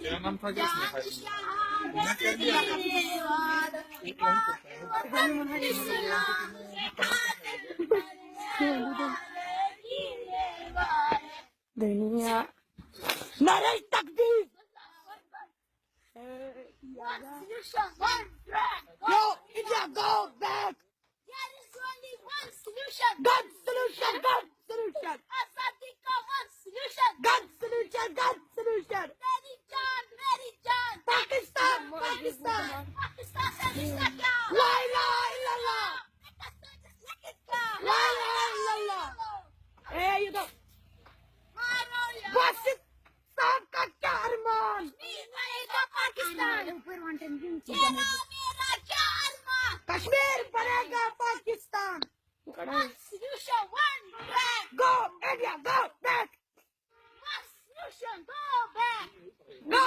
तेरा नाम था क्या इसमें फाइल में? मैं कर दिया एक दुनिया नारे तकदीर Yo, India, go back! There is only one solution. Gun solution, gun solution! Azadika one solution. Gun solution, gun solution! Mary John. Pakistan, Pakistan! Pakistan से रिश्ता क्या? La ilaha illallah! पाकिस्तान से लेकिन क्या? La ilaha illallah! Hey, you know, मारो या Washington साहब का क्या अरमान? बनेगा पाकिस्तान. तेरा मेरा क्या अरमान? कश्मीर बनेगा Pakistan! One solution, one back. Go, India, go back! One solution, go back. Go,